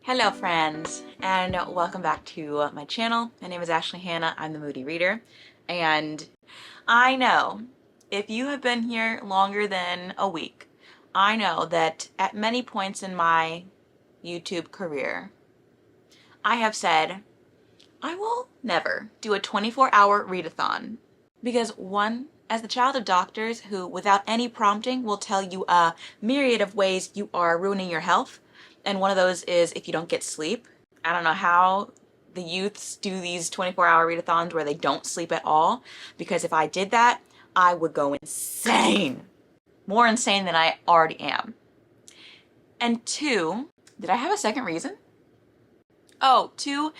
Hello friends, and welcome back to my channel. My name is Ashley Hannah. I'm the Moody Reader, and I know if you have been here longer than a week, I know that at many points in my YouTube career, I have said, I will never do a 24-hour readathon because one, as the child of doctors who without any prompting will tell you a myriad of ways you are ruining your health, and one of those is if you don't get sleep. I don't know how the youths do these 24-hour readathons where they don't sleep at all, because if I did that, I would go insane. More insane than I already am. And two, did I have a second reason? Oh, two,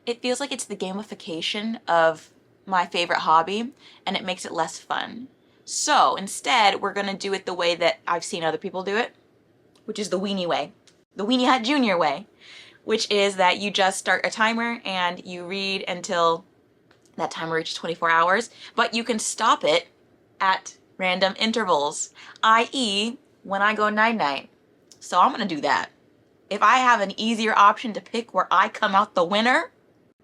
it feels like it's the gamification of my favorite hobby, and it makes it less fun. So instead, we're gonna do it the way that I've seen other people do it, which is the weenie way. The Weenie Hut Junior way, which is that you just start a timer and you read until that timer reaches 24 hours, but you can stop it at random intervals, i.e. when I go night-night. So I'm gonna do that. If I have an easier option to pick where I come out the winner,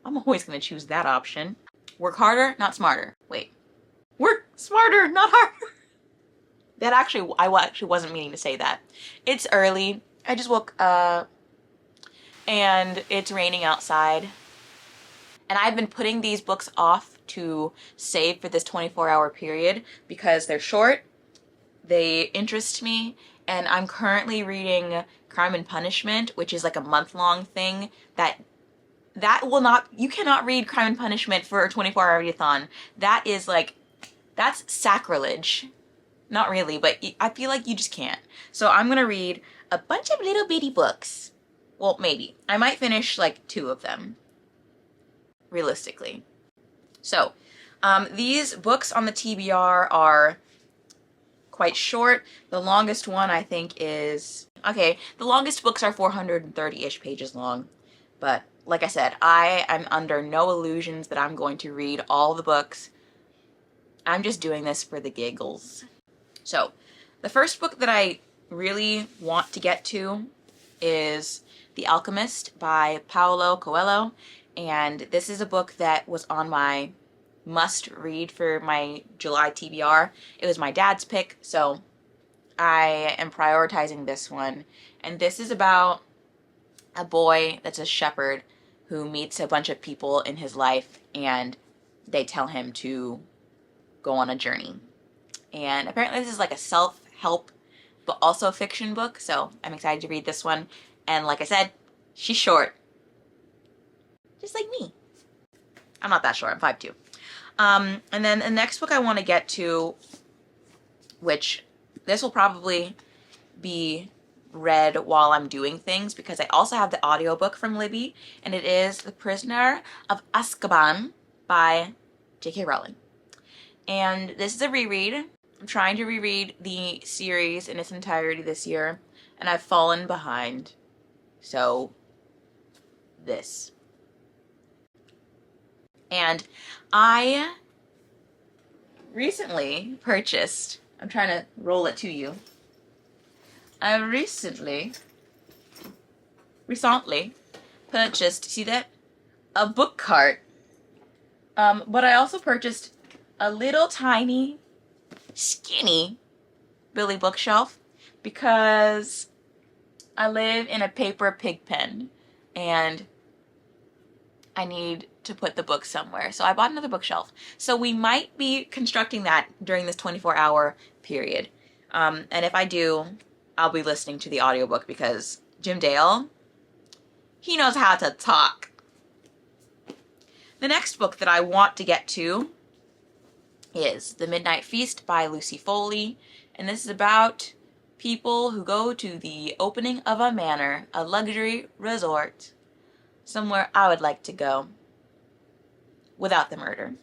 I'm always gonna choose that option. Work harder, not smarter. Wait. Work smarter, not harder. That actually, I actually wasn't meaning to say that. It's early. I just woke up and it's raining outside. And I've been putting these books off to save for this 24-hour period because they're short, they interest me, and I'm currently reading Crime and Punishment, which is like a month-long thing that will not, you cannot read Crime and Punishment for a 24-hour readathon. That is like, that's sacrilege. Not really, but I feel like you just can't. So I'm gonna read a bunch of little bitty books. Well, maybe. I might finish like 2 of them, realistically. So, these books on the TBR are quite short. The longest one I think is, okay, the longest books are 430-ish pages long. But like I said, I am under no illusions that I'm going to read all the books. I'm just doing this for the giggles. So, the first book that I really want to get to is The Alchemist by Paulo Coelho, and this is a book that was on my must-read for my July TBR. It was my dad's pick, so I am prioritizing this one. And this is about a boy that's a shepherd who meets a bunch of people in his life, and they tell him to go on a journey. And apparently this is like a self-help but also a fiction book, so I'm excited to read this one. And like I said, she's short. Just like me. I'm not that short, I'm 5'2". And then the next book I want to get to, which this will probably be read while I'm doing things because I also have the audiobook from Libby, and it is The Prisoner of Azkaban by J.K. Rowling. And this is a reread. I'm trying to reread the series in its entirety this year, and I've fallen behind. So, this. And I recently purchased, I'm trying to roll it to you. I recently purchased, see that? A book cart. But I also purchased a little tiny skinny Billy bookshelf because I live in a paper pig pen and I need to put the book somewhere. So I bought another bookshelf. So we might be constructing that during this 24-hour period. And if I do, I'll be listening to the audiobook because Jim Dale, he knows how to talk. The next book that I want to get to is The Midnight Feast by Lucy Foley, and this is about people who go to the opening of a manor, a luxury resort, somewhere I would like to go without the murder.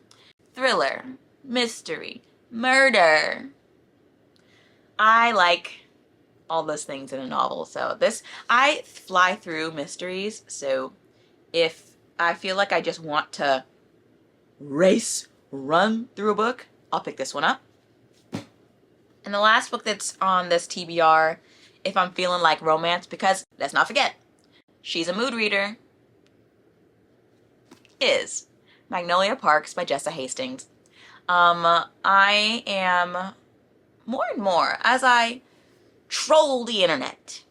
Thriller, mystery, murder. I like all those things in a novel, so I fly through mysteries, so if I feel like I just want to run through a book, I'll pick this one up. And the last book that's on this TBR, if I'm feeling like romance, because let's not forget, she's a mood reader, is Magnolia Parks by Jesse Hastings. I am more and more, as I troll the internet,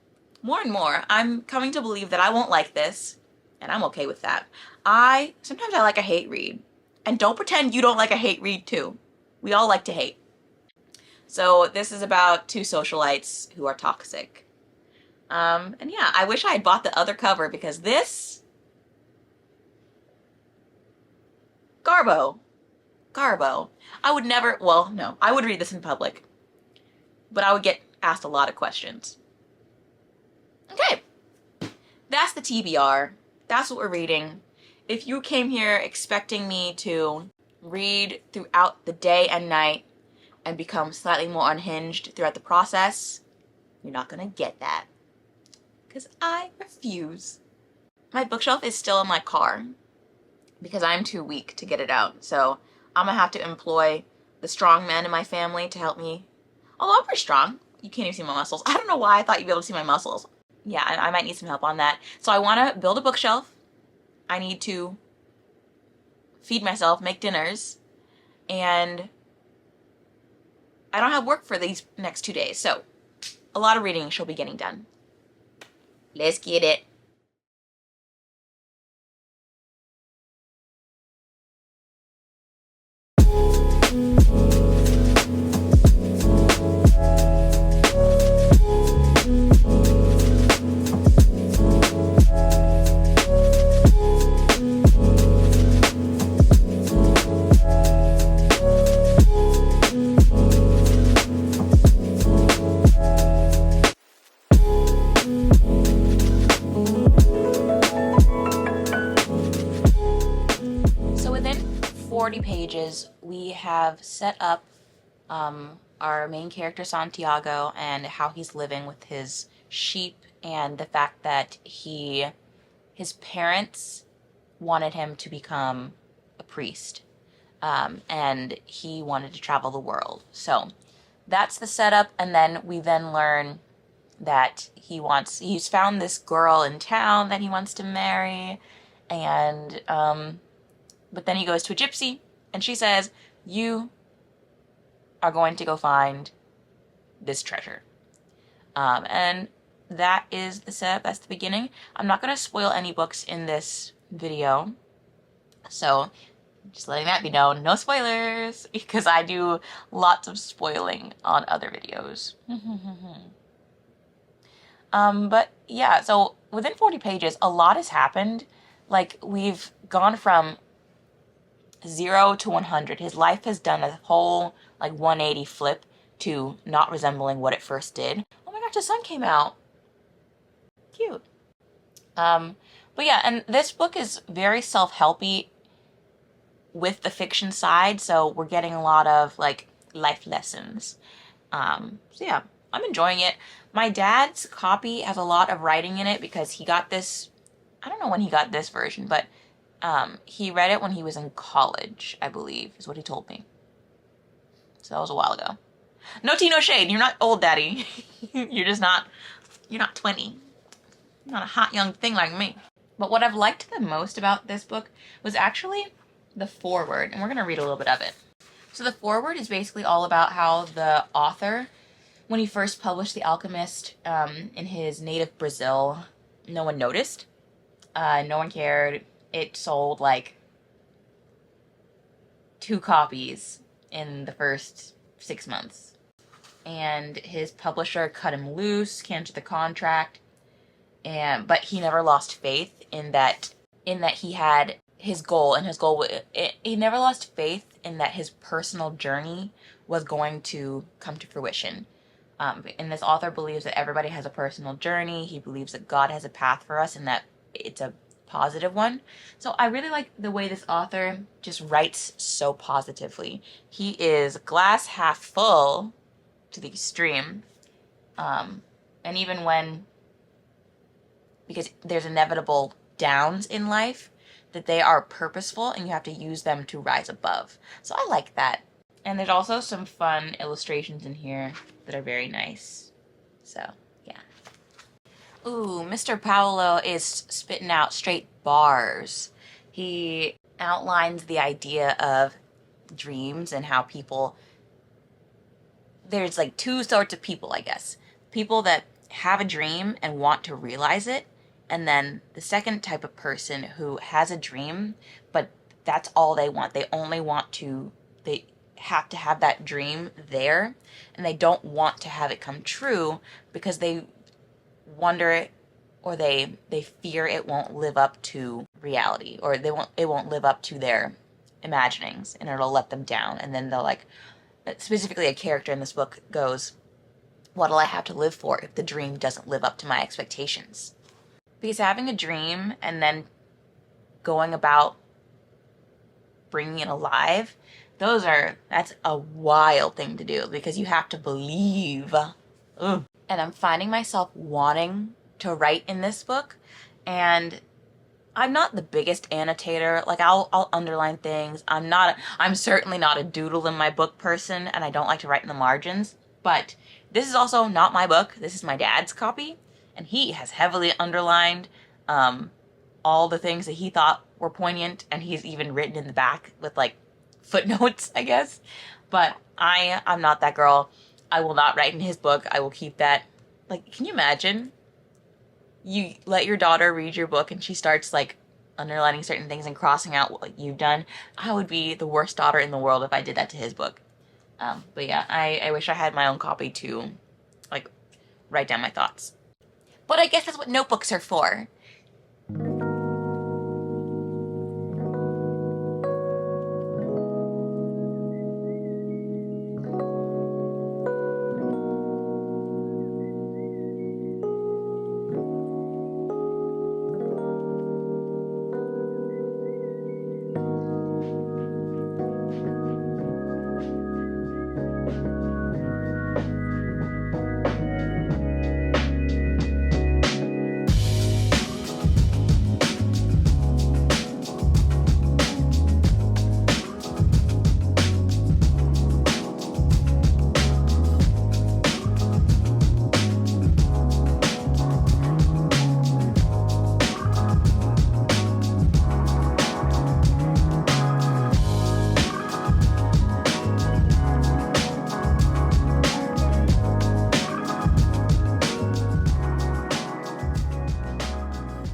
more and more, I'm coming to believe that I won't like this, and I'm okay with that. Sometimes I like a hate read. And don't pretend you don't like a hate read too. We all like to hate. So this is about two socialites who are toxic. And yeah, I wish I had bought the other cover because this... Garbo. I would never, well, no, I would read this in public. But I would get asked a lot of questions. Okay. That's the TBR. That's what we're reading. If you came here expecting me to read throughout the day and night and become slightly more unhinged throughout the process, you're not gonna get that. Because I refuse. My bookshelf is still in my car because I'm too weak to get it out. So I'm gonna have to employ the strong men in my family to help me. Although I'm pretty strong. You can't even see my muscles. I don't know why I thought you'd be able to see my muscles. Yeah, I might need some help on that. So I want to build a bookshelf. I need to feed myself, make dinners, and I don't have work for these next 2 days, so a lot of reading she'll be getting done. Let's get it. So within 40 pages, we have set up our main character Santiago and how he's living with his sheep, and the fact that his parents wanted him to become a priest, and he wanted to travel the world. So that's the setup, and then we learn that he's found this girl in town that he wants to marry, and but then he goes to a gypsy, and she says, you are going to go find this treasure. And that is the setup, that's the beginning. I'm not going to spoil any books in this video, so just letting that be known, no spoilers, because I do lots of spoiling on other videos. But yeah, so within 40 pages, a lot has happened. Like, we've gone from 0 to 100. His life has done a whole, like, 180 flip to not resembling what it first did. Oh my gosh, the sun came out. Cute. But yeah, and this book is very self-helpy with the fiction side, so we're getting a lot of, like, life lessons. So yeah, I'm enjoying it. My dad's copy has a lot of writing in it because he got this, I don't know when he got this version, but he read it when he was in college, I believe, is what he told me. So that was a while ago. No tea, no shade. You're not old, daddy. You're not 20. You're not a hot young thing like me. But what I've liked the most about this book was actually the foreword, and we're going to read a little bit of it. So the foreword is basically all about how the author, when he first published The Alchemist in his native Brazil, no one noticed. No one cared. It sold like 2 copies in the first 6 months. And his publisher cut him loose, canceled the contract, but he never lost faith in that he had his goal, and his goal, he never lost faith in that his personal journey was going to come to fruition. And this author believes that everybody has a personal journey. He believes that God has a path for us and that it's a positive one. So I really like the way this author just writes so positively. He is glass half full to the extreme. And even because there's inevitable downs in life, that they are purposeful and you have to use them to rise above. So I like that. And there's also some fun illustrations in here that are very nice. So, yeah. Ooh, Mr. Paulo is spitting out straight bars. He outlines the idea of dreams and how people, there's like two sorts of people, I guess. People that have a dream and want to realize it, and then the second type of person who has a dream, but that's all they want. They only want to, they have to have that dream there, and they don't want to have it come true because they wonder or they fear it won't live up to reality, or it won't live up to their imaginings, and it'll let them down. And then they'll like, specifically a character in this book goes, what'll I have to live for if the dream doesn't live up to my expectations? Because having a dream and then going about bringing it alive, that's a wild thing to do because you have to believe. Ugh. And I'm finding myself wanting to write in this book, and I'm not the biggest annotator. Like I'll underline things. I'm certainly not a doodle in my book person, and I don't like to write in the margins. But this is also not my book. This is my dad's copy, and he has heavily underlined all the things that he thought were poignant, and he's even written in the back with like footnotes, I guess. But I'm not that girl. I will not write in his book. I will keep that. Like, can you imagine? You let your daughter read your book and she starts like underlining certain things and crossing out what you've done. I would be the worst daughter in the world if I did that to his book. But yeah, I wish I had my own copy to like write down my thoughts. But I guess that's what notebooks are for.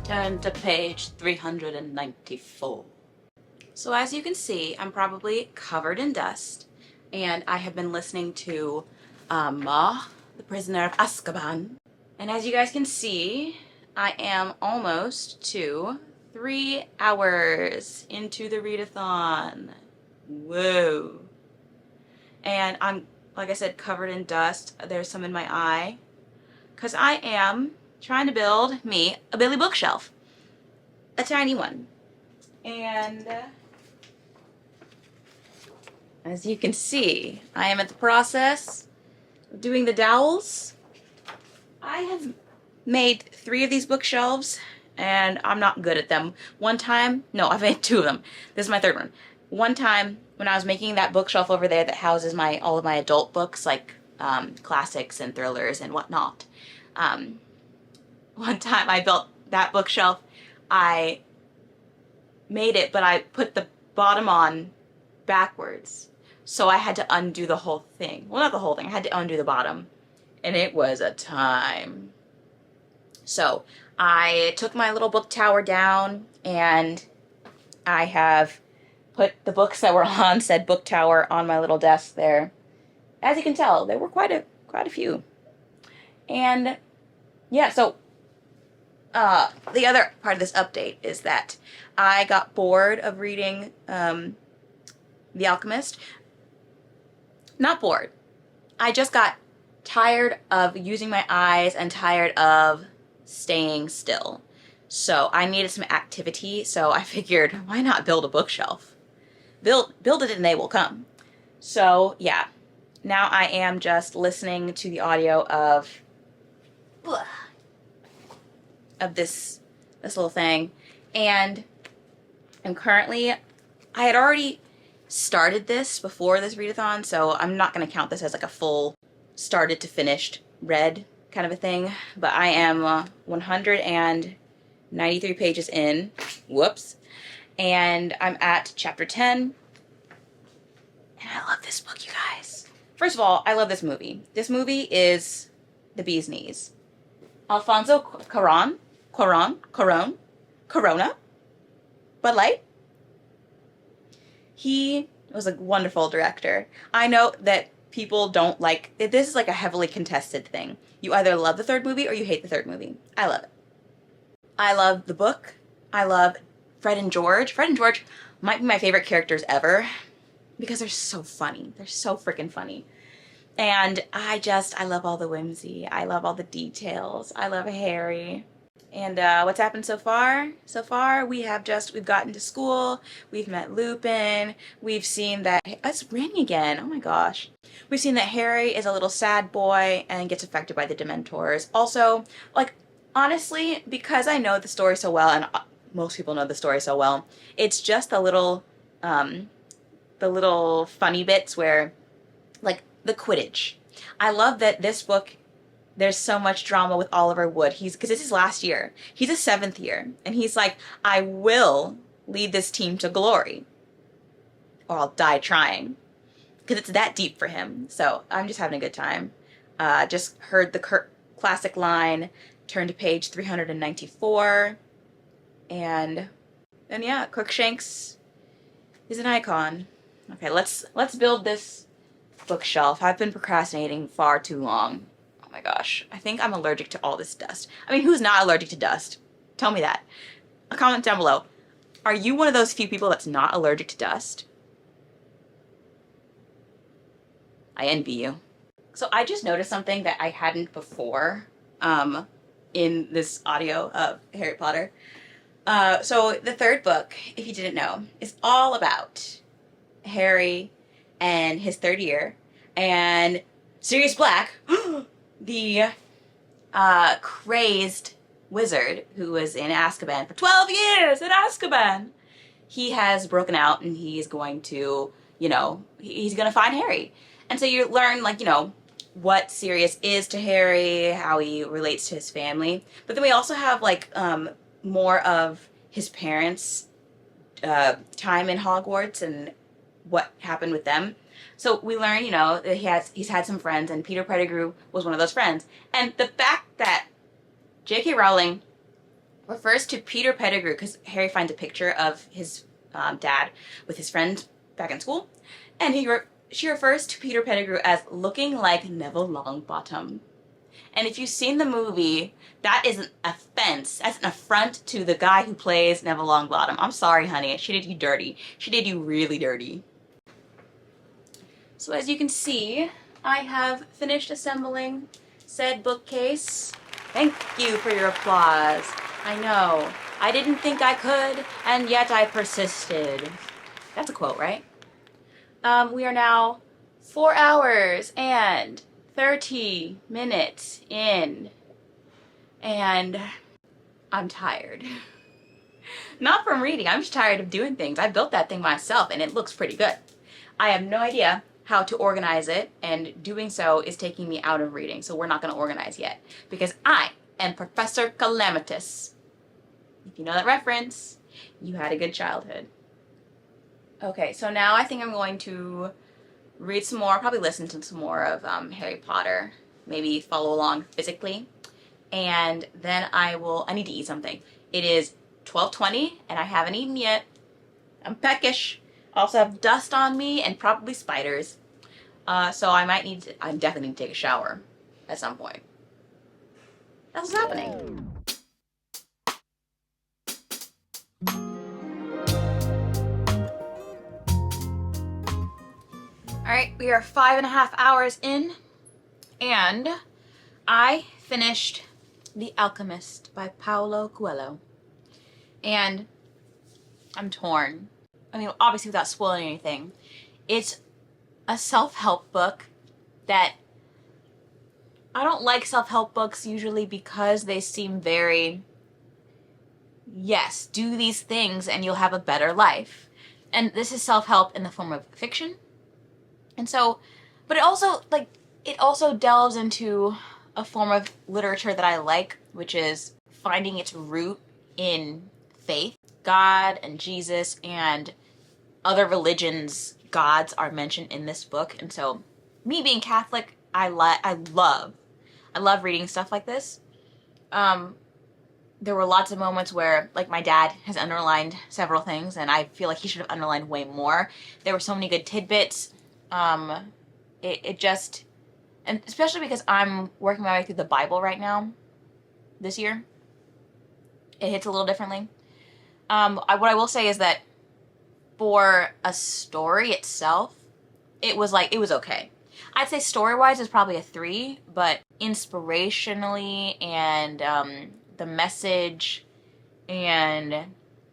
Turn to page 394. So as you can see, I'm probably covered in dust, and I have been listening to The Prisoner of Azkaban. And as you guys can see, I am almost to 3 hours into the readathon. Whoa. And I'm, like I said, covered in dust. There's some in my eye. Because I am trying to build me a Billy bookshelf. A tiny one. And as you can see, I am at the process of doing the dowels. I have made 3 of these bookshelves, and I'm not good at them. One time, no, I've made 2 of them. This is my 3rd one. One time, when I was making that bookshelf over there that houses all of my adult books, like classics and thrillers and whatnot, one time I built that bookshelf. I made it, but I put the bottom on backwards. So I had to undo the whole thing. Well, not the whole thing. I had to undo the bottom. And it was a time. So I took my little book tower down, and I have put the books that were on said book tower on my little desk there. As you can tell, there were quite a few. And yeah, so the other part of this update is that I got bored of reading The Alchemist. Not bored. I just got tired of using my eyes and tired of staying still. So I needed some activity, so I figured, why not build a bookshelf? Build it and they will come. So yeah, now I am just listening to the audio of this little thing, and I'm currently, I had already started this before this readathon, so I'm not going to count this as like a full started to finished read. kind of a thing, but I am 193 pages in. Whoops. And I'm at chapter 10. And I love this book, you guys. First of all, I love this movie. This movie is the bee's knees. Alfonso Cuarón, Corona, Bud Light. He was a wonderful director. I know that people don't like, this is like a heavily contested thing. You either love the third movie or you hate the third movie. I love it. I love the book. I love Fred and George. Fred and George might be my favorite characters ever because they're so funny. They're so freaking funny. And I love all the whimsy. I love all the details. I love Harry. And what's happened so far? So far, we've gotten to school, we've met Lupin, we've seen that, it's raining again, oh my gosh. We've seen that Harry is a little sad boy and gets affected by the Dementors. Also, like, honestly, because I know the story so well, and most people know the story so well, it's just the little funny bits where, like, the Quidditch. I love that this book, there's so much drama with Oliver Wood. Because this is his last year. He's a 7th year. And he's like, I will lead this team to glory. Or I'll die trying. Because it's that deep for him. So I'm just having a good time. Just heard the classic line, turn to page 394. And yeah, Crookshanks is an icon. Okay, let's build this bookshelf. I've been procrastinating far too long. Oh my gosh, I think I'm allergic to all this dust. I mean, who's not allergic to dust? Tell me that. A comment down below. Are you one of those few people that's not allergic to dust? I envy you. So I just noticed something that I hadn't before in this audio of Harry Potter. So the third book, if you didn't know, is all about Harry and his 3rd year and Sirius Black, the crazed wizard who was in Azkaban for 12 years in Azkaban. He has broken out and he's going to, he's going to find Harry. And so you learn, like, what Sirius is to Harry, how he relates to his family. But then we also have, like, more of his parents' time in Hogwarts and what happened with them. So we learn, that he's had some friends, and Peter Pettigrew was one of those friends. And the fact that J.K. Rowling refers to Peter Pettigrew, because Harry finds a picture of his dad with his friend back in school, and she refers to Peter Pettigrew as looking like Neville Longbottom. And if you've seen the movie, that is an offense. That's an affront to the guy who plays Neville Longbottom. I'm sorry, honey. She did you dirty. She did you really dirty. So as you can see, I have finished assembling said bookcase. Thank you for your applause. I know. I didn't think I could, and yet I persisted. That's a quote, right? We are now 4 hours and 30 minutes in, and I'm tired. Not from reading, I'm just tired of doing things. I built that thing myself and it looks pretty good. I have no idea how to organize it, and doing so is taking me out of reading, so we're not going to organize yet because I am Professor Calamitous. If you know that reference, you had a good childhood. Okay, so now I think I'm going to read some more, probably listen to some more of Harry Potter, maybe follow along physically, and then I need to eat something. It is 12:20 and I haven't eaten yet. I'm peckish. I also have dust on me and probably spiders. So I definitely need to take a shower at some point. That's what's happening. Alright, we are 5.5 hours in, and I finished The Alchemist by Paulo Coelho. And I'm torn. I mean, obviously without spoiling anything. It's a self-help book that I don't like self-help books usually because they seem very, yes, do these things and you'll have a better life. And this is self-help in the form of fiction. And so, but it also delves into a form of literature that I like, which is finding its root in faith. God and Jesus and other religions' gods are mentioned in this book, and so me being Catholic, I love reading stuff like this. There were lots of moments where, like, my dad has underlined several things, and I feel like he should have underlined way more. There were so many good tidbits. It just, and especially because I'm working my way through the Bible right now, this year, it hits a little differently. What I will say is that for a story itself, it was okay. I'd say story-wise is probably a 3, but inspirationally and the message and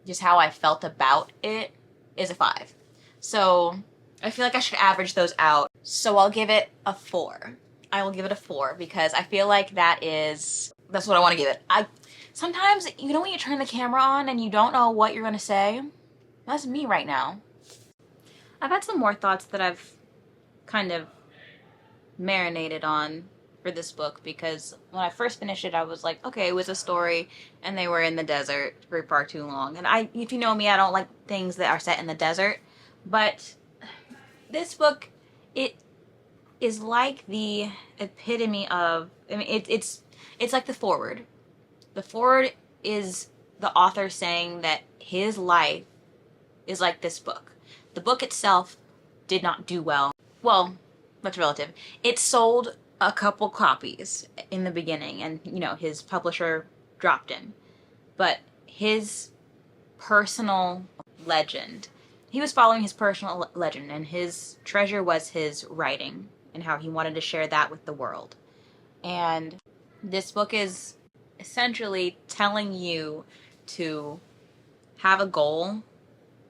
just how I felt about it is a 5. So I feel like I should average those out. So I'll give it a 4. I will give it a 4 because I feel like that's what I want to give it. Sometimes, you know when you turn the camera on and you don't know what you're going to say? That's me right now. I've had some more thoughts that I've kind of marinated on for this book, because when I first finished it, I was like, okay, it was a story and they were in the desert for far too long. And if you know me, I don't like things that are set in the desert. But this book, it is like the epitome of, I mean, it's like the foreword. The foreword is the author saying that his life is like this book. The book itself did not do well. Well, that's relative. It sold a couple copies in the beginning, and, you know, his publisher dropped him. But his personal legend, he was following his personal legend, and his treasure was his writing and how he wanted to share that with the world. And this book is essentially telling you to have a goal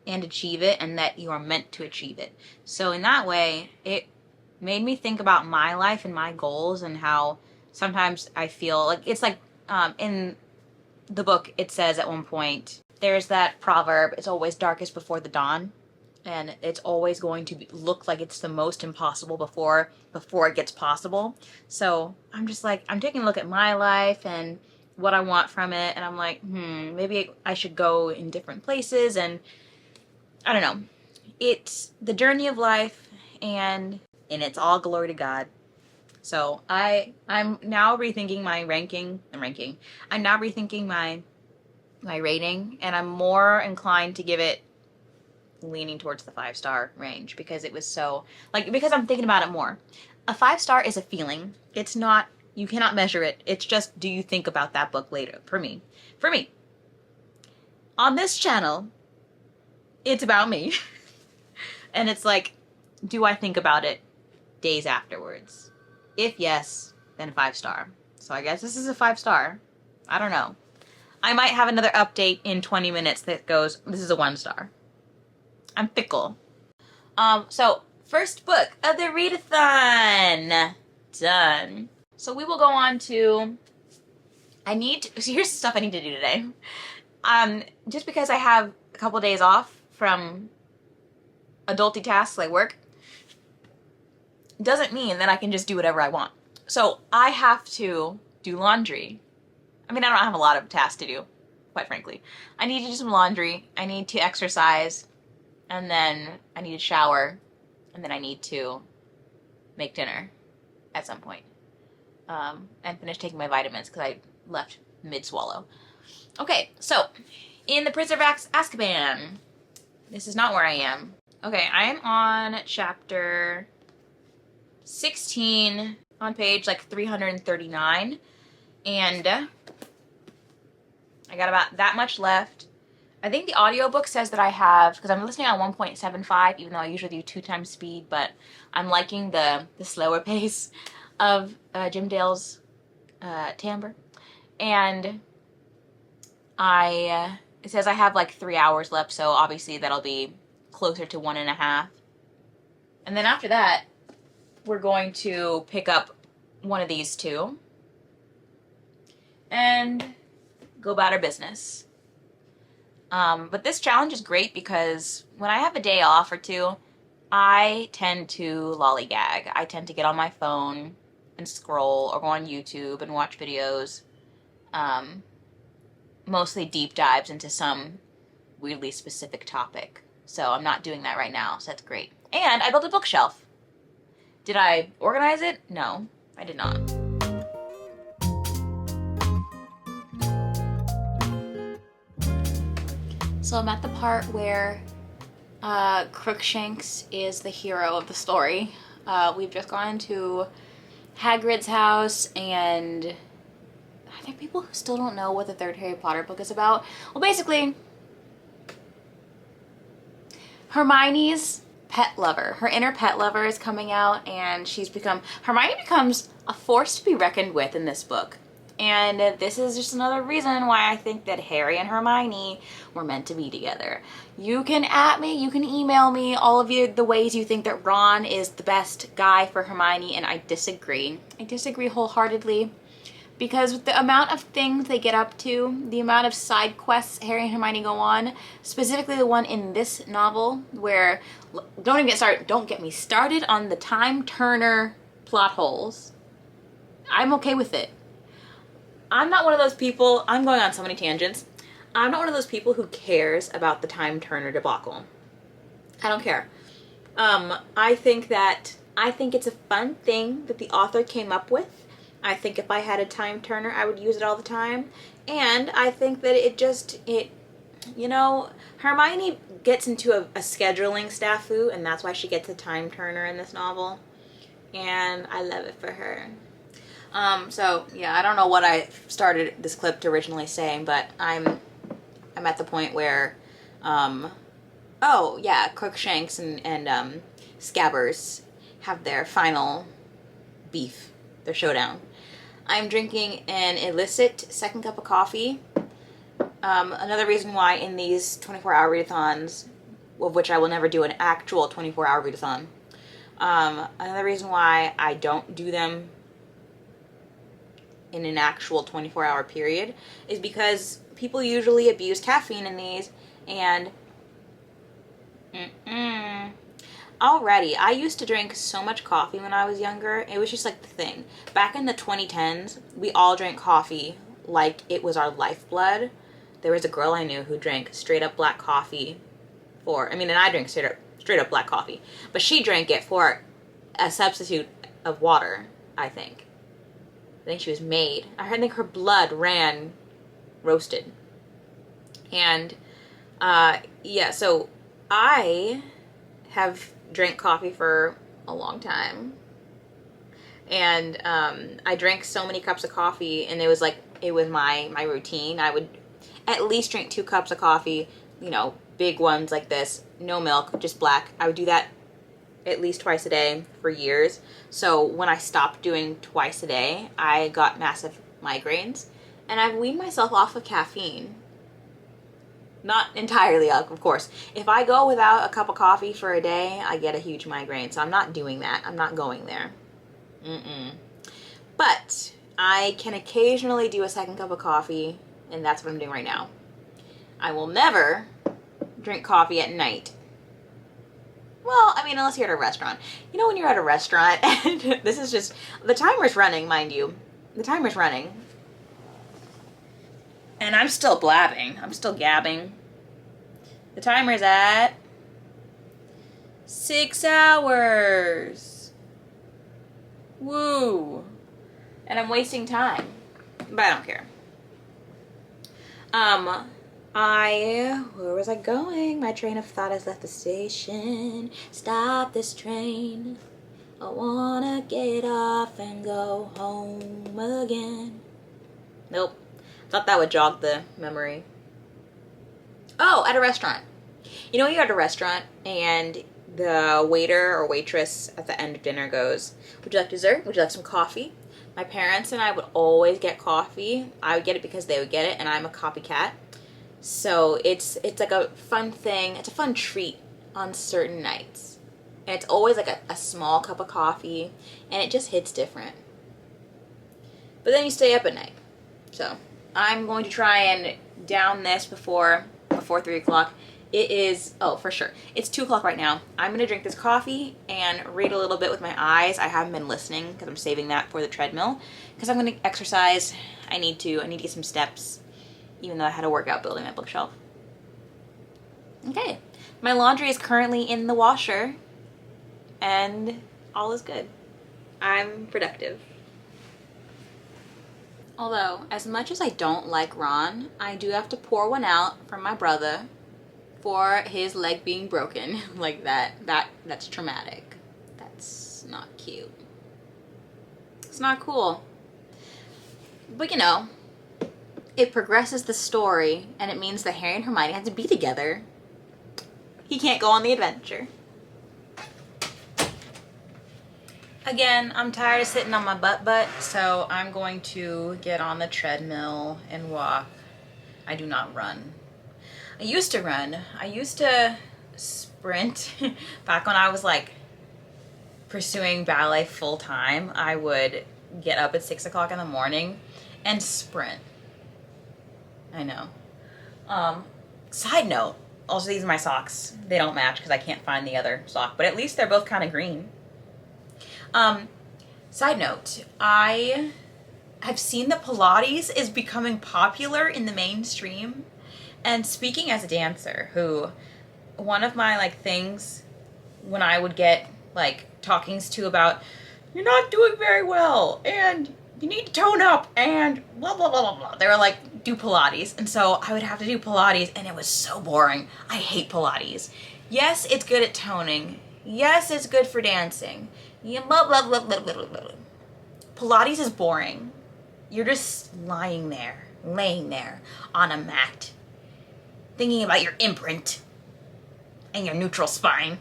and achieve it, and that you are meant to achieve it. So in that way, it made me think about my life and my goals, and how sometimes I feel like it's like in the book it says at one point, there's that proverb, it's always darkest before the dawn, and it's always going to look like it's the most impossible before it gets possible. So I'm just like, I'm taking a look at my life and what I want from it, and I'm like, maybe I should go in different places, and I don't know. It's the journey of life, and it's all glory to God. So I'm now rethinking my ranking. I'm now rethinking my rating, and I'm more inclined to give it leaning towards the 5-star range, because it was so, like, because I'm thinking about it more. A 5-star is a feeling. It's not, you cannot measure it. It's just, do you think about that book later? For me. On this channel, it's about me. And it's like, do I think about it days afterwards? If yes, then 5-star. So I guess this is a 5-star. I don't know. I might have another update in 20 minutes that goes, this is a 1-star. I'm fickle. So first book of the readathon. Done. So we will go on to, so here's stuff I need to do today. Just because I have a couple days off from adulty tasks like work, doesn't mean that I can just do whatever I want. So I have to do laundry. I mean, I don't have a lot of tasks to do, quite frankly. I need to do some laundry, I need to exercise, and then I need to shower, and then I need to make dinner at some point. And finish taking my vitamins because I left mid-swallow. Okay, so in the Prisoner of Azkaban, this is not where I am. Okay, I am on chapter 16 on page like 339, and I got about that much left. I think the audiobook says that I have, because I'm listening on 1.75, even though I usually do 2 times speed, but I'm liking the slower pace of Jim Dale's timbre. And it says I have like 3 hours left, so obviously that'll be closer to 1.5. And then after that, we're going to pick up one of these 2 and go about our business. But this challenge is great because when I have a day off or 2, I tend to lollygag. I tend to get on my phone and scroll or go on YouTube and watch videos. Mostly deep dives into some weirdly specific topic. So I'm not doing that right now, so that's great. And I built a bookshelf. Did I organize it? No, I did not. So I'm at the part where Crookshanks is the hero of the story. We've just gone to Hagrid's house, and are there people who still don't know what the third Harry Potter book is about? Well, basically, Hermione's pet lover, her inner pet lover is coming out, and Hermione becomes a force to be reckoned with in this book. And this is just another reason why I think that Harry and Hermione were meant to be together. You can at me, you can email me all of the ways you think that Ron is the best guy for Hermione, and I disagree. I disagree wholeheartedly, because with the amount of things they get up to, the amount of side quests Harry and Hermione go on, specifically the one in this novel where, don't get me started on the Time Turner plot holes. I'm okay with it. I'm not one of those people, I'm going on so many tangents. I'm not one of those people who cares about the Time Turner debacle. I don't care. I think it's a fun thing that the author came up with. I think if I had a Time Turner, I would use it all the time. And I think that Hermione gets into a scheduling snafu, and that's why she gets a Time Turner in this novel. And I love it for her. So yeah, I don't know what I started this clip to originally say, but I'm at the point where, Crookshanks and Scabbers have their final beef, their showdown. I'm drinking an illicit second cup of coffee. Another reason why in these 24-hour readathons, of which I will never do an actual 24-hour readathon, another reason why I don't do them in an actual 24-hour period is because people usually abuse caffeine in these, and already, I used to drink so much coffee when I was younger. It was just like the thing. Back in the 2010s, we all drank coffee like it was our lifeblood. There was a girl I knew who drank straight up black coffee and I drink straight up black coffee, but she drank it for a substitute of water, I think. I think she was made. I think her blood ran roasted. And, so I have drank coffee for a long time. And I drank so many cups of coffee, and it was my routine. I would at least drink 2 cups of coffee, big ones like this, no milk, just black. I would do that at least twice a day for years. So when I stopped doing twice a day, I got massive migraines, and I've weaned myself off of caffeine. Not entirely, of course. If I go without a cup of coffee for a day, I get a huge migraine, so I'm not doing that. I'm not going there. But I can occasionally do a second cup of coffee, and that's what I'm doing right now. I will never drink coffee at night. Well, unless you're at a restaurant. When you're at a restaurant, and this is just, the timer's running, mind you. The timer's running. And I'm still blabbing. I'm still gabbing. The timer's at 6 hours. Woo. And I'm wasting time. But I don't care. Where was I going? My train of thought has left the station. Stop this train. I wanna get off and go home again. Nope. Thought that would jog the memory. Oh, at a restaurant. You're at a restaurant and the waiter or waitress at the end of dinner goes, "Would you like dessert? Would you like some coffee?" My parents and I would always get coffee. I would get it because they would get it, and I'm a copycat. So it's like a fun thing. It's a fun treat on certain nights. And it's always like a small cup of coffee, and it just hits different. But then you stay up at night. So I'm going to try and down this before 3 o'clock It is, oh, for sure. It's 2 o'clock right now. I'm gonna drink this coffee and read a little bit with my eyes. I haven't been listening because I'm saving that for the treadmill because I'm gonna exercise. I need to get some steps, even though I had a workout building my bookshelf. Okay, my laundry is currently in the washer and all is good. I'm productive. Although, as much as I don't like Ron, I do have to pour one out for my brother for his leg being broken. Like that's traumatic. That's not cute. It's not cool. But you know, it progresses the story and it means that Harry and Hermione have to be together. He can't go on the adventure. Again, I'm tired of sitting on my butt, so I'm going to get on the treadmill and walk. I do not run. I used to run. I used to sprint. Back when I was like pursuing ballet full time, I would get up at 6 o'clock in the morning and sprint. I know. Side note, also these are my socks. They don't match because I can't find the other sock, but at least they're both kind of green. Side note, I have seen that Pilates is becoming popular in the mainstream. And speaking as a dancer, who one of my like things when I would get like talkings to about you're not doing very well and you need to tone up and blah blah blah blah blah. They were like, do Pilates. And so I would have to do Pilates and it was so boring. I hate Pilates. Yes, it's good at toning. Yes, it's good for dancing. Yeah, blah, blah, blah, blah, blah, blah. Pilates is boring. You're just laying there on a mat, thinking about your imprint and your neutral spine,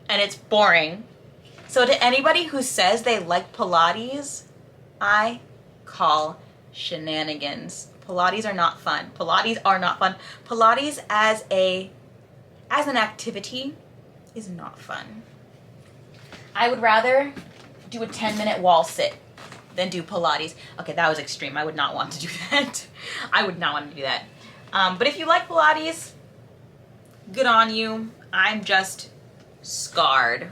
and it's boring. So to anybody who says they like Pilates, I call shenanigans. Pilates are not fun. Pilates are not fun. Pilates as an activity is not fun. I would rather do a 10-minute wall sit than do Pilates. Okay, that was extreme. I would not want to do that. I would not want to do that. But if you like Pilates, good on you. I'm just scarred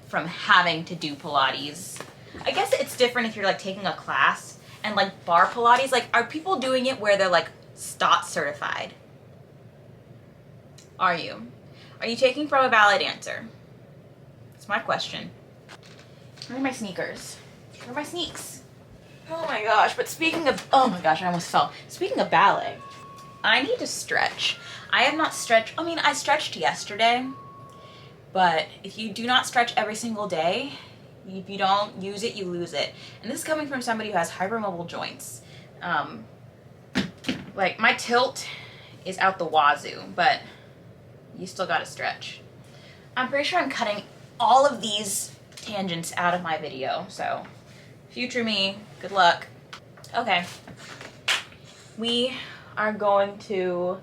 from having to do Pilates. I guess it's different if you're like taking a class and like bar Pilates. Like, are people doing it where they're like STOT certified? Are you? Are you taking from a ballet dancer? That's my question. Where are my sneakers? Where are my sneaks? Oh my gosh, but speaking of, oh my gosh, I almost fell. Speaking of ballet, I need to stretch. I have not stretched, I mean, I stretched yesterday, but if you do not stretch every single day, if you don't use it, you lose it. And this is coming from somebody who has hypermobile joints. Like, my tilt is out the wazoo, but you still gotta stretch. I'm pretty sure I'm cutting all of these tangents out of my video, so future me, good luck. Okay, we're going to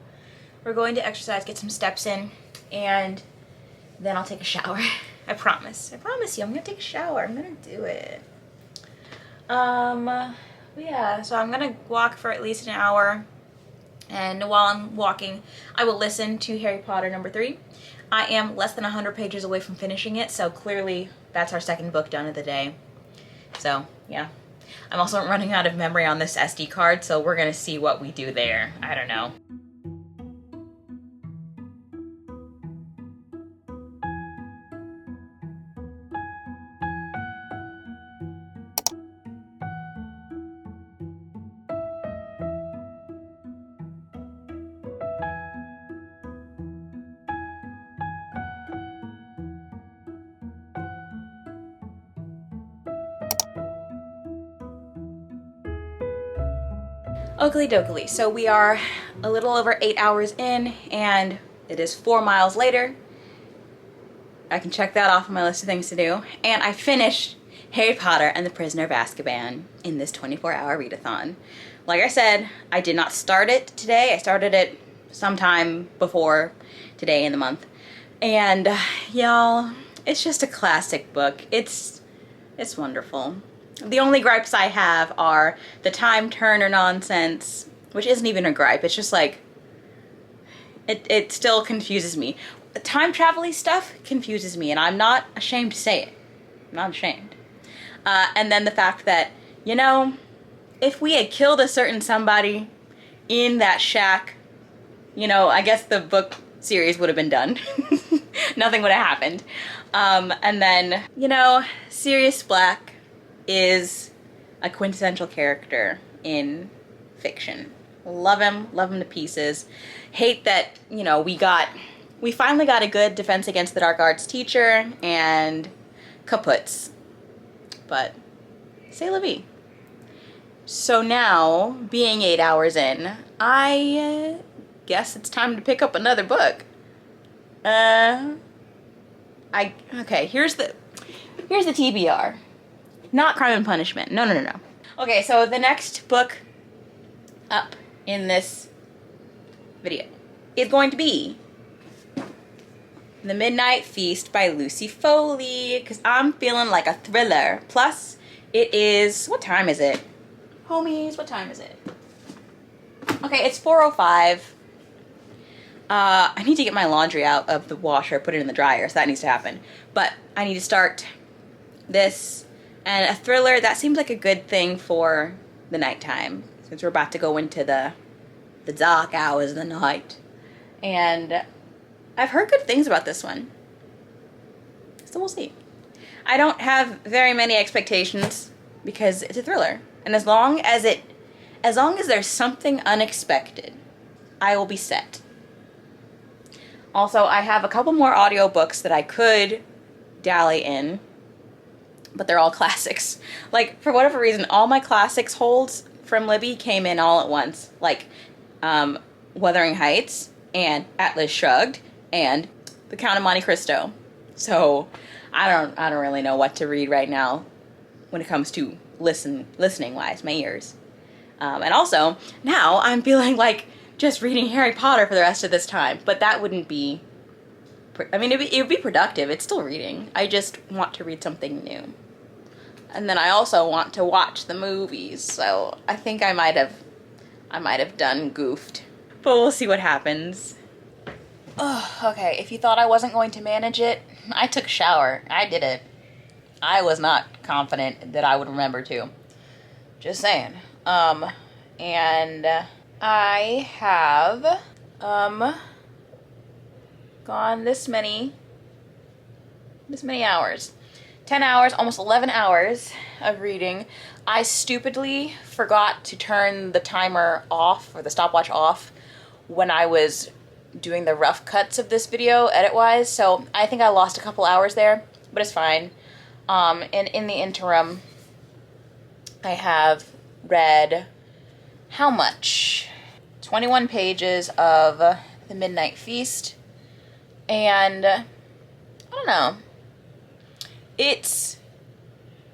exercise, get some steps in, and then I'll take a shower. I promise you, I'm gonna take a shower. I'm gonna do it. Yeah, so I'm gonna walk for at least an hour, and while I'm walking, I will listen to Harry Potter #3. I am less than 100 pages away from finishing it, so clearly that's our second book done of the day. So, yeah. I'm also running out of memory on this SD card, so we're gonna see what we do there. I don't know. Oakley dokley, so we are a little over 8 hours in and it is 4 miles later. I can check that off on my list of things to do. And I finished Harry Potter and the Prisoner of Azkaban in this 24-hour readathon. Like I said, I did not start it today. I started it sometime before today in the month. And y'all, it's just a classic book. It's wonderful. The only gripes I have are the time turner nonsense, which isn't even a gripe. It's just like, It still confuses me. The time travel-y stuff confuses me, and I'm not ashamed to say it. I'm not ashamed. And then the fact that, you know, if we had killed a certain somebody in that shack, you know, I guess the book series would have been done. Nothing would have happened. And then, you know, Sirius Black is a quintessential character in fiction. Love him to pieces. Hate that, you know, we finally got a good Defense Against the Dark Arts teacher and kaputs. But c'est la vie. So now, being 8 hours in, I guess it's time to pick up another book. Okay, here's the TBR. Not Crime and Punishment. No. Okay, so the next book up in this video is going to be The Midnight Feast by Lucy Foley, because I'm feeling like a thriller. Plus, it is, what time is it? Homies, what time is it? Okay, it's 4:05. I need to get my laundry out of the washer, put it in the dryer, so that needs to happen. But I need to start this, and a thriller, that seems like a good thing for the nighttime, since we're about to go into the dark hours of the night. And I've heard good things about this one, so we'll see. I don't have very many expectations because it's a thriller, and as long as there's something unexpected, I will be set. Also, I have a couple more audiobooks that I could dally in, but they're all classics. Like, for whatever reason, all my classics holds from Libby came in all at once. Like, Wuthering Heights, and Atlas Shrugged, and The Count of Monte Cristo. So, I don't really know what to read right now when it comes to listening-wise, my ears. And also, now I'm feeling like just reading Harry Potter for the rest of this time, but that wouldn't be, I mean, it would be productive. It's still reading. I just want to read something new. And then I also want to watch the movies, so I think I might have done goofed. But we'll see what happens. Oh, okay, if you thought I wasn't going to manage it, I took a shower. I did it. I was not confident that I would remember to. Just saying. And I have, gone this many hours. 10 hours, almost 11 hours of reading. I stupidly forgot to turn the timer off, or the stopwatch off, when I was doing the rough cuts of this video, edit-wise, so I think I lost a couple hours there, but it's fine. And in the interim, I have read, how much? 21 pages of The Midnight Feast, and I don't know. It's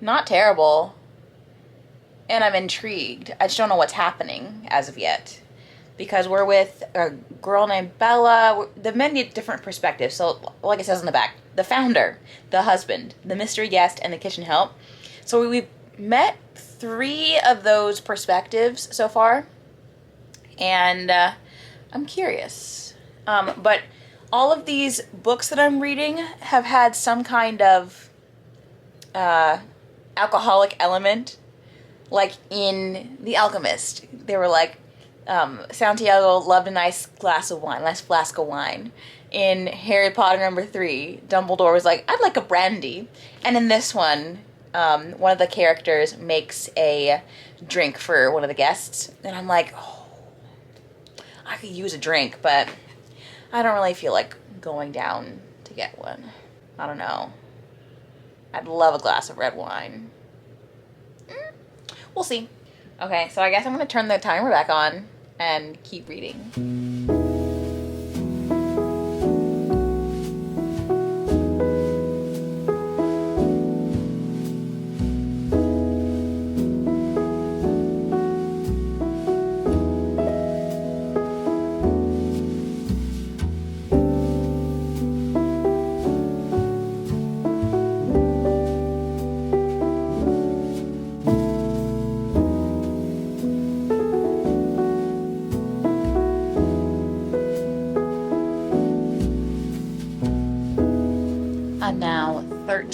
not terrible, and I'm intrigued. I just don't know what's happening as of yet, because we're with a girl named Bella. The many different perspectives. So, like it says on the back, the founder, the husband, the mystery guest, and the kitchen help. So we've met 3 of those perspectives so far, and I'm curious. But all of these books that I'm reading have had some kind of alcoholic element. Like in The Alchemist, they were like, Santiago loved a nice flask of wine. In Harry Potter #3, Dumbledore was like, I'd like a brandy. And in this one of the characters makes a drink for one of the guests. And I'm like, oh, I could use a drink, but I don't really feel like going down to get one. I don't know. I'd love a glass of red wine. We'll see. Okay, so I guess I'm going to turn the timer back on and keep reading.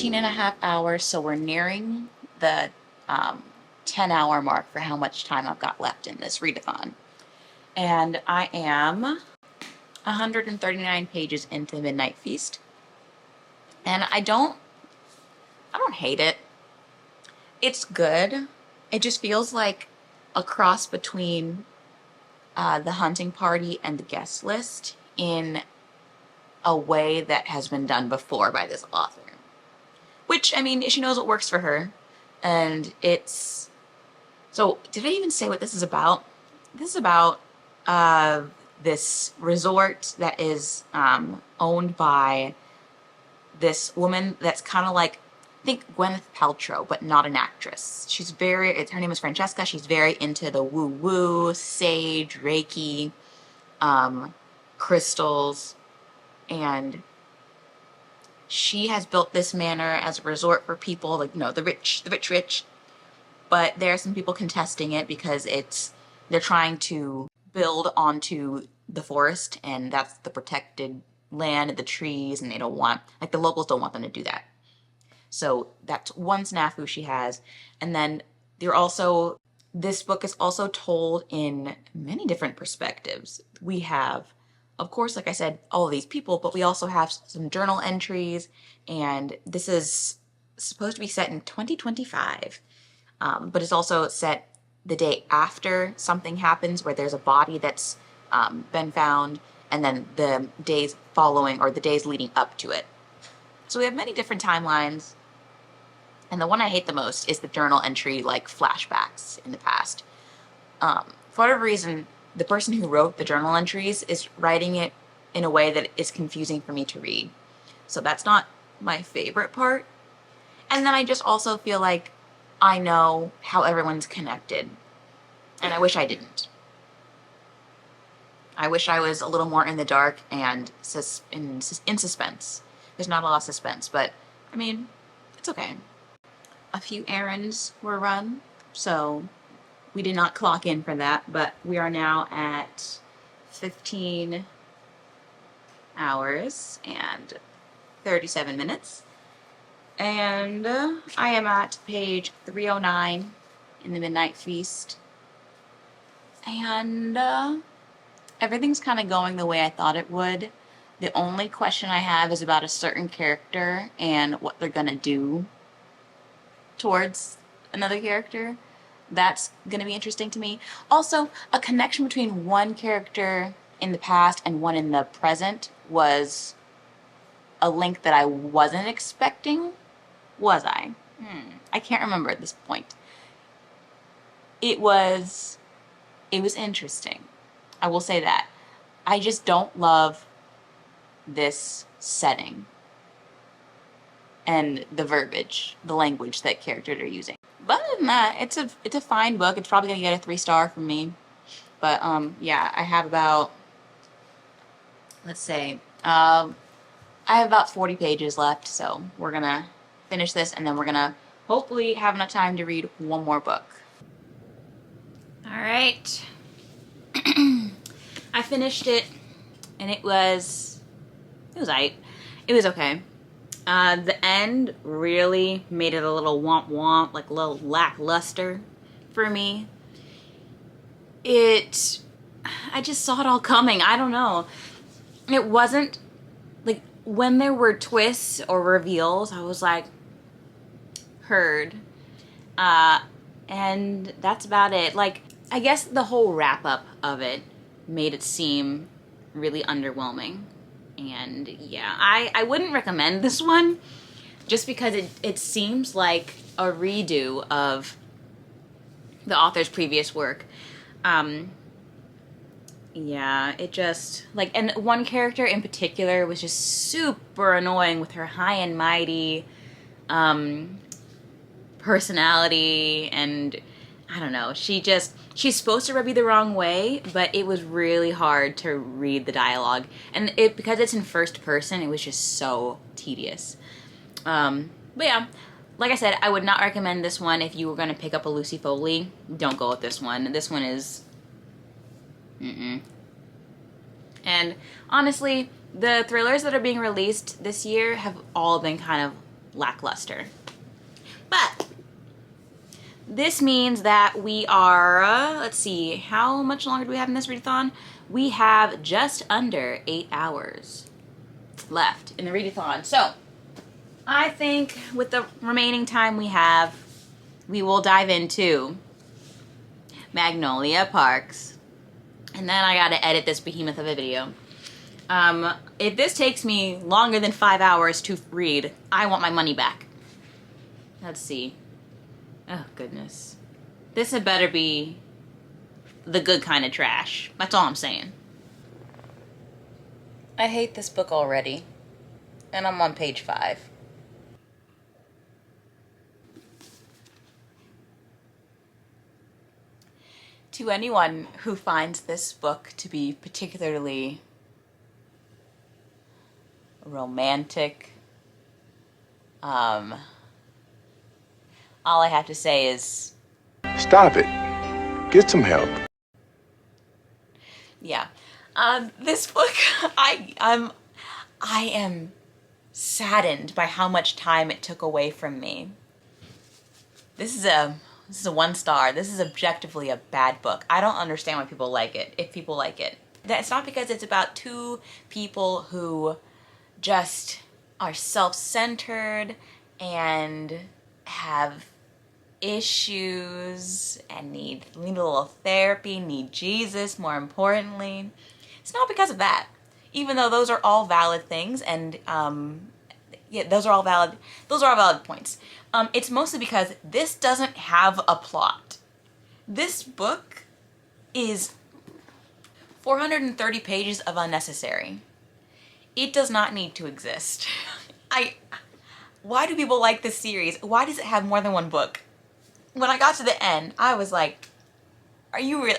13 and a half hours, so we're nearing the 10-hour mark for how much time I've got left in this readathon. And I am 139 pages into Midnight Feast. And I don't hate it. It's good. It just feels like a cross between The Hunting Party and The Guest List in a way that has been done before by this author. Which, I mean, she knows what works for her. And it's... So, did I even say what this is about? This is about this resort that is owned by this woman that's kind of like, think Gwyneth Paltrow, but not an actress. She's her name is Francesca. She's very into the woo-woo, sage, Reiki, crystals, and she has built this manor as a resort for people, like, you know, the rich, but there are some people contesting it because they're trying to build onto the forest, and that's the protected land, the trees, and they don't want, like, the locals don't want them to do that. So that's one snafu she has. And then this book is also told in many different perspectives. We have, of course, like I said, all of these people, but we also have some journal entries, and this is supposed to be set in 2025, but it's also set the day after something happens where there's a body that's been found, and then the days following, or the days leading up to it. So we have many different timelines. And the one I hate the most is the journal entry, like flashbacks in the past. For whatever reason, the person who wrote the journal entries is writing it in a way that is confusing for me to read. So that's not my favorite part. And then I just also feel like I know how everyone's connected. And I wish I didn't. I wish I was a little more in the dark and in suspense. There's not a lot of suspense, but I mean, it's okay. A few errands were run, so we did not clock in for that, but we are now at 15 hours and 37 minutes. And I am at page 309 in the Midnight Feast. And everything's kind of going the way I thought it would. The only question I have is about a certain character and what they're gonna do towards another character. That's gonna be interesting to me. Also, a connection between one character in the past and one in the present was a link that I wasn't expecting. Was I? I can't remember at this point. It was interesting. I will say that. I just don't love this setting and the verbiage, the language that characters are using. But other than that, it's a fine book. It's probably gonna get a 3-star from me. But yeah, I have about, let's say, I have about 40 pages left, so we're gonna finish this, and then we're gonna hopefully have enough time to read one more book. All right, I finished it, and it was aight. It was okay. The end really made it a little womp, like a little lackluster for me. I just saw it all coming. I don't know. It wasn't, like, when there were twists or reveals, I was like, heard. And that's about it. Like, I guess the whole wrap-up of it made it seem really underwhelming. And yeah, I wouldn't recommend this one just because it seems like a redo of the author's previous work. Yeah, it just, like, and one character in particular was just super annoying with her high and mighty personality, and I don't know, she's supposed to rub you the wrong way, but it was really hard to read the dialogue, and because it's in first person, it was just so tedious. But yeah, like I said, I would not recommend this one if you were going to pick up a Lucy Foley. Don't go with this one. This one is and honestly, the thrillers that are being released this year have all been kind of lackluster. But this means that we are, let's see, how much longer do we have in this readathon? We have just under 8 hours left in the readathon. So I think with the remaining time we have, we will dive into Magnolia Parks. And then I gotta edit this behemoth of a video. If this takes me longer than 5 hours to read, I want my money back. Let's see. Oh, goodness. This had better be the good kind of trash. That's all I'm saying. I hate this book already. And I'm on page 5. To anyone who finds this book to be particularly romantic, all I have to say is... Stop it. Get some help. Yeah. This book, I am saddened by how much time it took away from me. This is a 1 star. This is objectively a bad book. I don't understand why people like it, if people like it. That's not because it's about 2 people who just are self-centered and have issues and need a little therapy, need Jesus more importantly. It's not because of that, even though those are all valid things, and yeah, those are all valid points. It's mostly because this doesn't have a plot. This book is 430 pages of unnecessary. It does not need to exist. Why do people like this series? Why does it have more than 1 book? When I got to the end, I was like, are you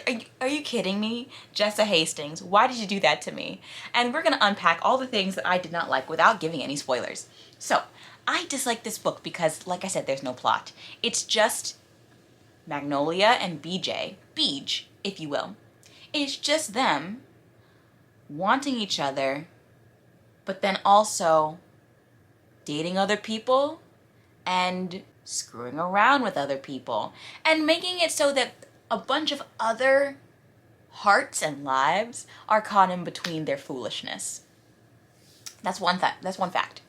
kidding me? Jesse Hastings, why did you do that to me? And we're gonna unpack all the things that I did not like without giving any spoilers. So, I dislike this book because, like I said, there's no plot. It's just Magnolia and Beej, if you will. It's just them wanting each other, but then also dating other people and screwing around with other people and making it so that a bunch of other hearts and lives are caught in between their foolishness. That's one fact.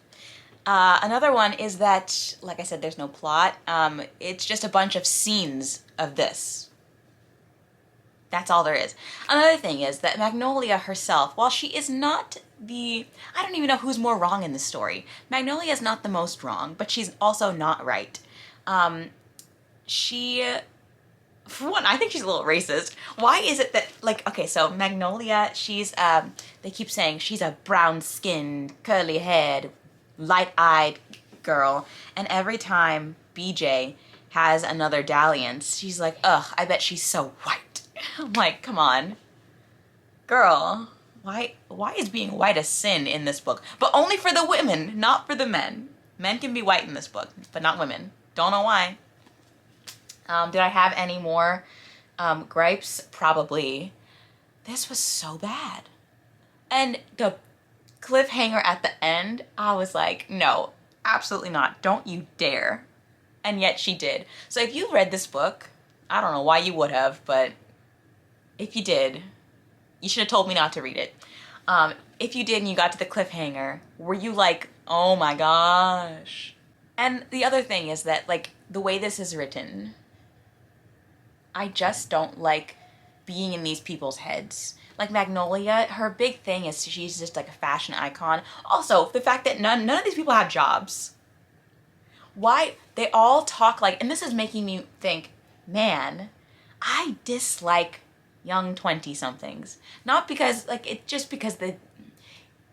Another one is that, like I said, there's no plot. It's just a bunch of scenes of this. That's all there is. Another thing is that Magnolia herself, while she is not I don't even know who's more wrong in this story. Magnolia is not the most wrong, but she's also not right. For one, I think she's a little racist. Why is it that, like, okay, so Magnolia, she's, they keep saying she's a brown-skinned, curly-haired, light-eyed girl, and every time BJ has another dalliance, she's like, ugh, I bet she's so white. I'm like, come on. Girl, why is being white a sin in this book? But only for the women, not for the men. Men can be white in this book, but not women. Don't know why. Did I have any more gripes? Probably. This was so bad. And the cliffhanger at the end, I was like, no, absolutely not. Don't you dare. And yet she did. So if you read this book, I don't know why you would have, but if you did, you should have told me not to read it. If you did and you got to the cliffhanger, were you like, oh my gosh? And the other thing is that, like, the way this is written, I just don't like being in these people's heads. Like Magnolia, her big thing is she's just like a fashion icon. Also, the fact that none of these people have jobs. Why? They all talk like, and this is making me think, man, I dislike young 20-somethings. Not because, like, it's just because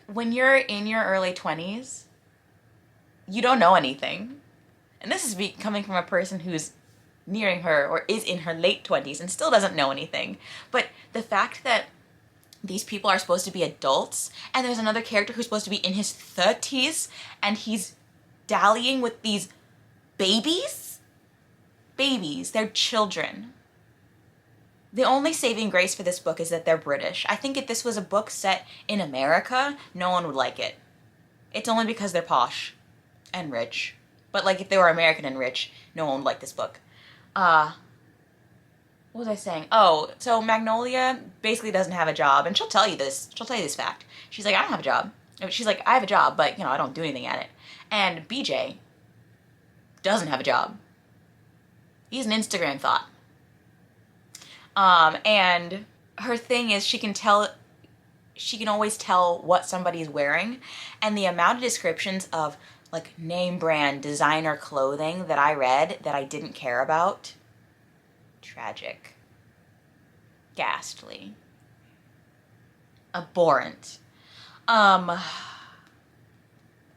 when you're in your early 20s, you don't know anything. And this is coming from a person who's nearing her or is in her late 20s and still doesn't know anything. But the fact that these people are supposed to be adults and there's another character who's supposed to be in his 30s and he's dallying with these babies? Babies, they're children. The only saving grace for this book is that they're British. I think if this was a book set in America, no one would like it. It's only because they're posh and rich But like if they were American and rich, no one would like this book. What was I saying? Oh, so Magnolia basically doesn't have a job, and she'll tell you this. She'll tell you this fact. She's like, I don't have a job. She's like, I have a job, but I don't do anything at it. And BJ doesn't have a job. He's an Instagram thought. And her thing is she can always tell what somebody's wearing, and the amount of descriptions of like name brand designer clothing that I read that I didn't care about. Tragic. Ghastly. Abhorrent. I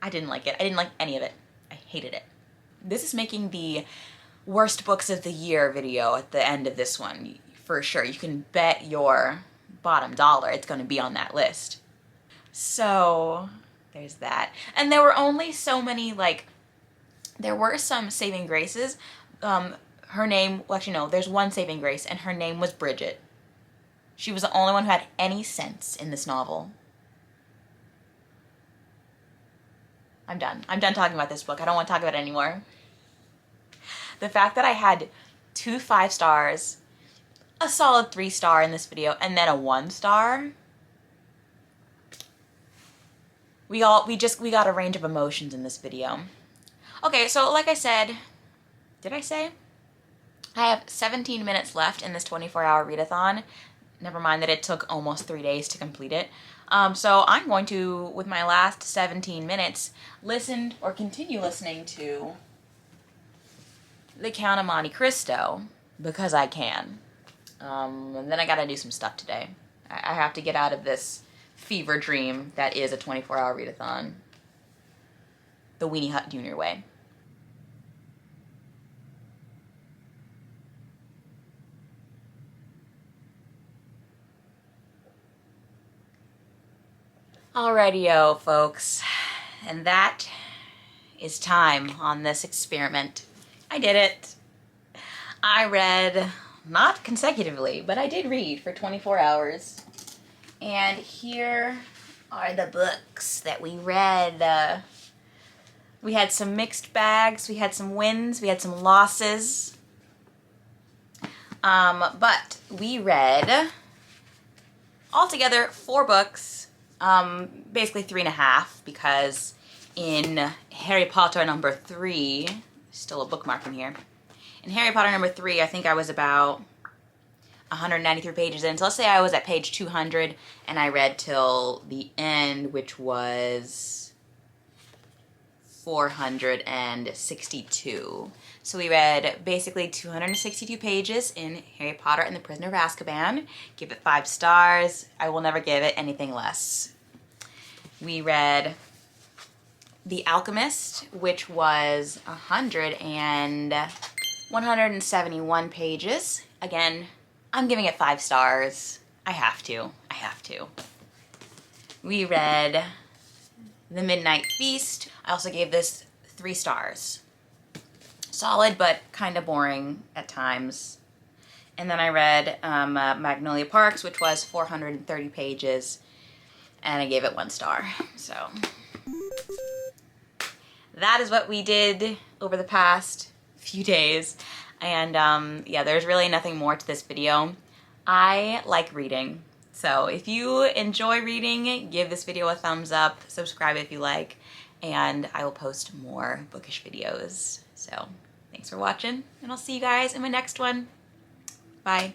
didn't like it. I didn't like any of it. I hated it. This is making the worst books of the year video at the end of this one, for sure. You can bet your bottom dollar it's going to be on that list. So there's that. And there were only so many, like, there were some saving graces. Her name, well, actually no, there's one saving grace, and her name was Bridget. She was the only one who had any sense in this novel. I'm done. I'm done talking about this book. I don't want to talk about it anymore. The fact that I had 2 5 stars, a solid 3 star in this video, and then a 1 star. We got a range of emotions in this video. Okay, so like I said, did I say? I have 17 minutes left in this 24-hour readathon. Never mind that it took almost 3 days to complete it. So I'm going to, with my last 17 minutes, listen or continue listening to The Count of Monte Cristo, because I can. And then I gotta do some stuff today. I have to get out of this fever dream that is a 24-hour readathon. The Weenie Hut Jr. way. Alrighty-o, folks. And that is time on this experiment. I did it. I read, not consecutively, but I did read for 24 hours. And here are the books that we read. We had some mixed bags, we had some wins, we had some losses. But we read altogether 4 books. Basically 3.5, because in Harry Potter number 3, still a bookmark in here. In Harry Potter number 3, I think I was about 193 pages in. So let's say I was at page 200 and I read till the end, which was 462. So we read basically 262 pages in Harry Potter and the Prisoner of Azkaban. Give it 5 stars. I will never give it anything less. We read The Alchemist, which was 171 pages. Again, I'm giving it 5 stars. I have to. We read The Midnight Feast. I also gave this 3 stars. Solid, but kind of boring at times. And then I read Magnolia Parks, which was 430 pages, and I gave it 1 star. So that is what we did over the past few days. And yeah, there's really nothing more to this video. I like reading. So if you enjoy reading, give this video a thumbs up, subscribe if you like, and I will post more bookish videos. So thanks for watching, and I'll see you guys in my next one. Bye.